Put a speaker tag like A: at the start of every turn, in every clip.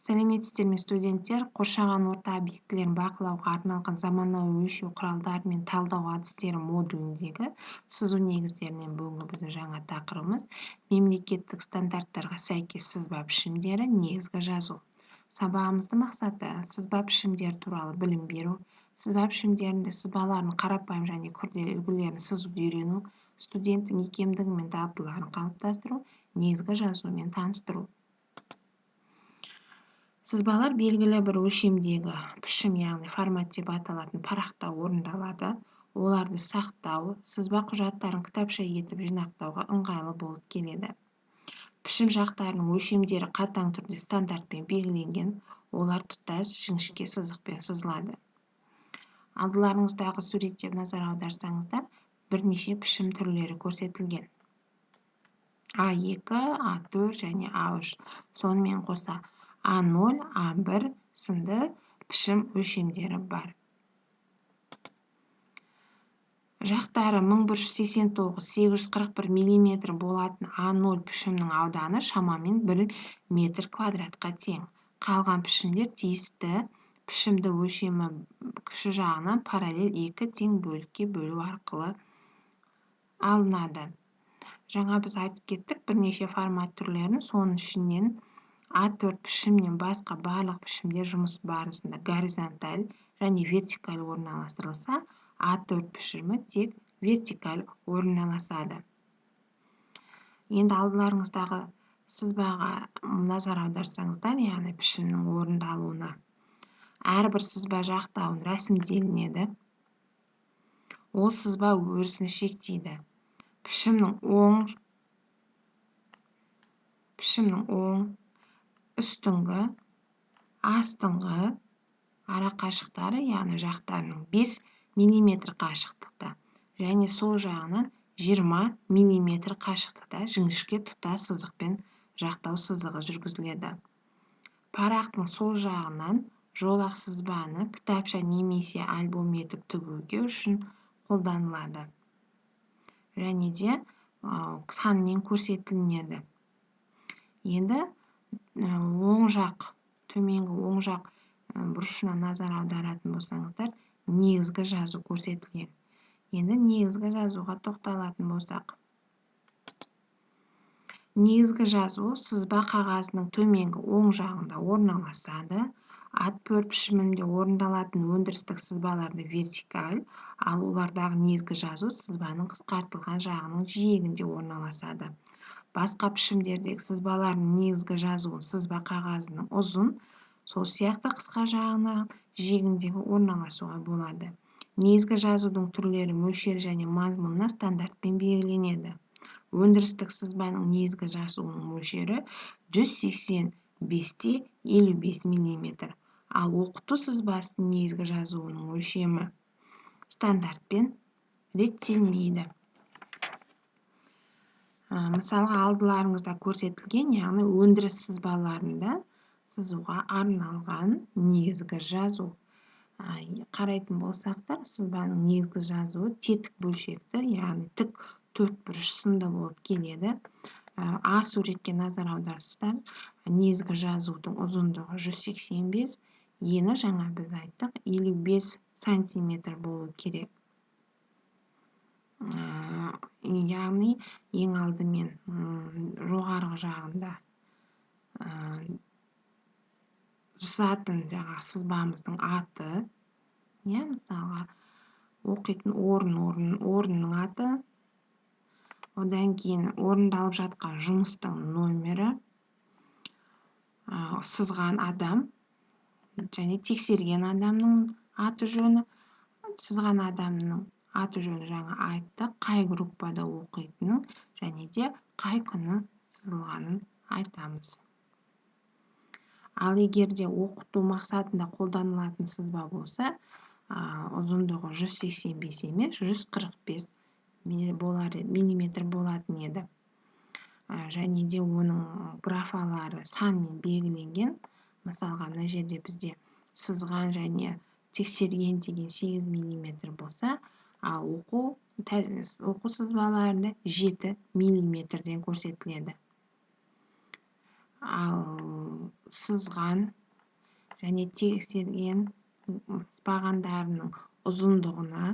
A: Сәлеметсіздер ме студенттер? Қоршаған орта объектілерін бақылауға арналған заманауи өлшеу құралдары мен талдау әдістері модуліндегі сызу негіздерінен бүгінгі біздің жаңа тақырыбымыз мемлекеттік стандарттарға сәйкес сызба пішімдері негізгі жазу. Сабағымыздың мақсаты сызба пішімдері туралы білім беру, сызба пішімдерінде сызбалардың қарапайым және күрделі үлгілерін сызуды үйрену, студенттің икемдігі мен дағдыларын қалыптастыру, негізгі жазумен таныстыру. Сызбалар белгілі бір өлшемдегі пішім, яғни формат деп аталатын парақта орындалады. Оларды сақтау, сызба құжаттарын кітапша етіп жинақтауға ыңғайлы болып келеді. Пішім жақтарының өлшемдері қатаң түрде стандартпен белгіленген, олар тұтас жіңішке сызықпен сызылады. Алдыларыңыздағы суретке назар аударсаңыздар, бірнеше пішім түрлері көрсетілген. А2, А4 және А3. Сонымен қоса А0, А1 сынды пішім өлшемдері бар. Жақтары 1189-841 мм болатын А0 пішімнің ауданы шамамен 1 метр квадратқа тең. Қалған пішімдер тиісті пішімді өлшемі кіші жағынан параллель 2 тең бөлікке бөлу арқылы алынады. Жаңа біз айтып кеттік бірнеше формат түрлерін, соның ішінен А4 пішімнен басқа барлық пішімдер жұмыс барысында горизонталь және вертикаль орналастырылса, А4 пішімі тек вертикаль орналасады. Енді алдыларыңыздағы сызбаға назар аударсаңыздар, яғни пішімнің орындалуына. Әрбір сызба жақтауын рәсімделінеді. Ол сызба өрісін шектейді. Пішімнің оң, үстіңгі, астыңғы арақашықтары, яғни жақтарының 5 мм қашықтықта және сол жағынан 20 мм қашықтықта жіңішке тұтас сызықпен жақтау сызығы жүргізіледі. Парақтың сол жағынан жолақ сызбаны кітапша немесе альбом етіп тігуге үшін қолданылады. Және де санмен көрсетілінеді. Енді оң жақ, төменгі оң жақ бұрышына назар аударатын болсаңыздар, негізгі жазу көрсетілген. Енді негізгі жазуға тоқталатын болсақ. Негізгі жазу сызба қағазының төменгі оң жағында орналасады. А4 пішімінде орындалатын өндірістік сызбаларды вертикаль, ал олардағы негізгі жазу сызбаның қысқартылған жағының жиегінде орналасады. Басқа пішімдердегі сызбалардың негізгі жазуын сызба қағазының ұзын, сол сияқты қысқа жағына жиегіндегі орналасуға болады. Негізгі жазудың түрлері мөлшері және мазмұнына стандартпен белгіленеді. Өндірістік сызбаның негізгі жазуының мөлшері 185-55 мм, ал оқыту сызбасының негізгі жазуының өлшемі стандартпен реттелмейді. Мысалға алдыларыңызда көрсетілген, яғни өндіріс сызбаларында сызуға арналған негізгі жазу. Қарайтын болсақтар, сызбаның негізгі жазуы тетік бөлшекті, яғни тік төртбұрыш сынды болып келеді. А суретке назар аударсыздар, негізгі жазудың ұзындығы 185, ені жаңа біз айттық 55 см болу керек. Яғни ең алдымен жоғарғы жағында жазатын сызбамыздың аты, мысалға оқитын орынның аты, одан кейін орындалып жатқан жұмыстың номері, сызған адам және тексерген адамның аты жөні, сызған адамның аты жөні жаңа айтты, қай группада оқитынын және де қай күні сызылғанын айтамыз. Ал егер де оқыту мақсатында қолданылатын сызба болса, ұзындығы 185 емес, 145 мм болатын еді. Және де оның графалары санмен белгіленген. Мысалға, мына жерде бізде сызған және тексерген деген 8 мм болса, ал оқу сызбаларында 7 мм көрсетіледі. Ал сызған және тегістелген сызбағандарының ұзындығына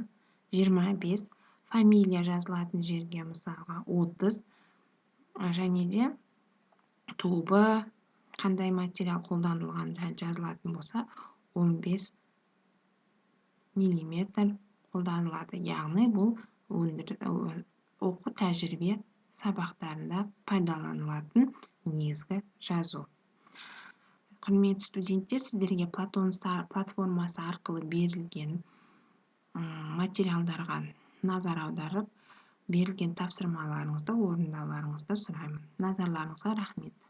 A: 25, фамилия жазылатын жерге мысалға 30, және де тобы қандай материал қолданылған жазылатын болса 15 мм қолданылады. Яғни бұл оқу тәжірибе сабақтарында пайдаланылатын негізгі жазу. Құрметті студенттер, сіздерге Платон платформасы арқылы берілген материалдарға назар аударып, берілген тапсырмаларыңызды орындауларыңызды сұраймын. Назарларыңызға рахмет.